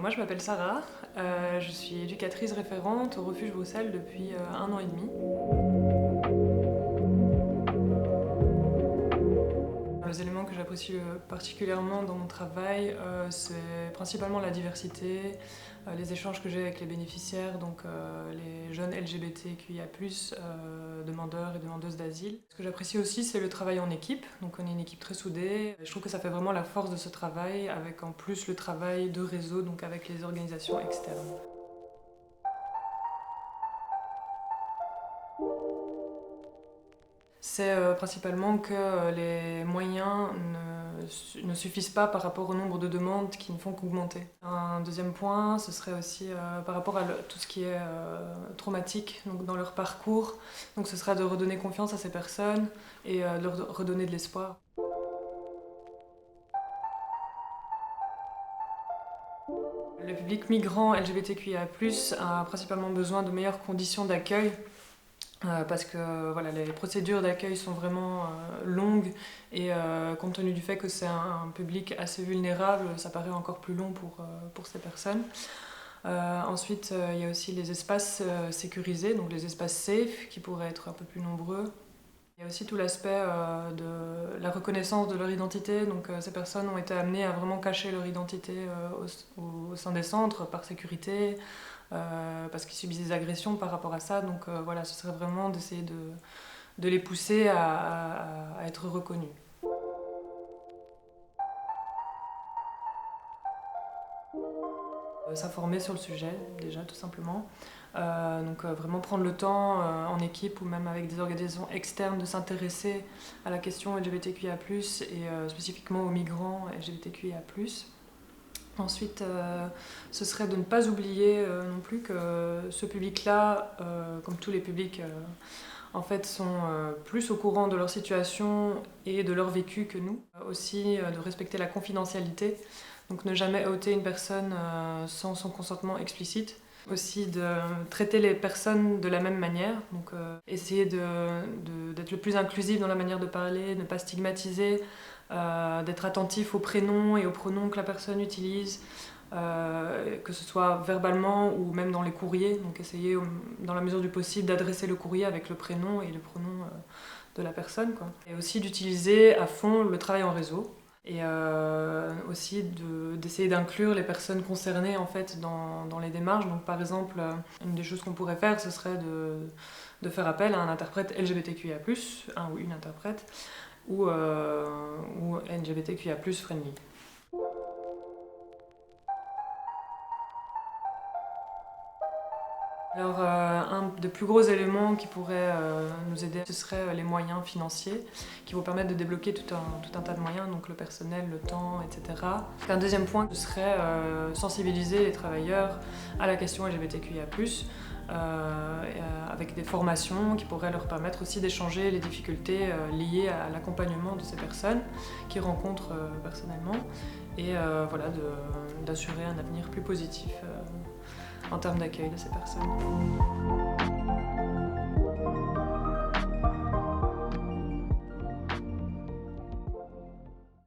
Moi je m'appelle Sarah, je suis éducatrice référente au refuge Bruxelles depuis 1 an et demi. Les éléments que j'apprécie particulièrement dans mon travail, c'est principalement la diversité, les échanges que j'ai avec les bénéficiaires, donc les jeunes LGBTQIA+, demandeurs et demandeuses d'asile. Ce que j'apprécie aussi, c'est le travail en équipe, donc on est une équipe très soudée. Je trouve que ça fait vraiment la force de ce travail, avec en plus le travail de réseau, donc avec les organisations externes. C'est principalement que les moyens ne suffisent pas par rapport au nombre de demandes qui ne font qu'augmenter. Un deuxième point, ce serait aussi par rapport à tout ce qui est traumatique donc dans leur parcours. Donc ce serait de redonner confiance à ces personnes et de leur redonner de l'espoir. Le public migrant LGBTQIA+, a principalement besoin de meilleures conditions d'accueil. Parce que voilà, les procédures d'accueil sont vraiment longues et compte tenu du fait que c'est un public assez vulnérable, ça paraît encore plus long pour ces personnes. Ensuite, il y a aussi les espaces sécurisés, donc les espaces safe qui pourraient être un peu plus nombreux. Il y a aussi tout l'aspect de la reconnaissance de leur identité, donc ces personnes ont été amenées à vraiment cacher leur identité au sein des centres par sécurité. Parce qu'ils subissent des agressions par rapport à ça. Donc voilà, ce serait vraiment d'essayer de les pousser à être reconnus. S'informer sur le sujet, déjà, tout simplement. Donc vraiment prendre le temps en équipe ou même avec des organisations externes de s'intéresser à la question LGBTQIA+, et spécifiquement aux migrants LGBTQIA+. Ensuite, ce serait de ne pas oublier non plus que ce public-là, comme tous les publics, en fait, sont plus au courant de leur situation et de leur vécu que nous. Aussi, de respecter la confidentialité, donc ne jamais ôter une personne sans son consentement explicite. Aussi de traiter les personnes de la même manière, donc essayer d'être le plus inclusif dans la manière de parler, ne pas stigmatiser, d'être attentif aux prénoms et aux pronoms que la personne utilise, que ce soit verbalement ou même dans les courriers, donc essayer dans la mesure du possible d'adresser le courrier avec le prénom et le pronom de la personne, quoi. Et aussi d'utiliser à fond le travail en réseau. Et aussi d'essayer d'inclure les personnes concernées en fait, dans les démarches. Donc, par exemple, une des choses qu'on pourrait faire, ce serait de faire appel à un interprète LGBTQIA+, un ou une interprète, ou LGBTQIA+, friendly. Alors, un des plus gros éléments qui pourrait nous aider, ce serait les moyens financiers, qui vont permettre de débloquer tout un tas de moyens, donc le personnel, le temps, etc. Un deuxième point, ce serait sensibiliser les travailleurs à la question LGBTQIA+, avec des formations qui pourraient leur permettre aussi d'échanger les difficultés liées à l'accompagnement de ces personnes qu'ils rencontrent personnellement, et voilà, d'assurer un avenir plus positif en termes d'accueil de ces personnes.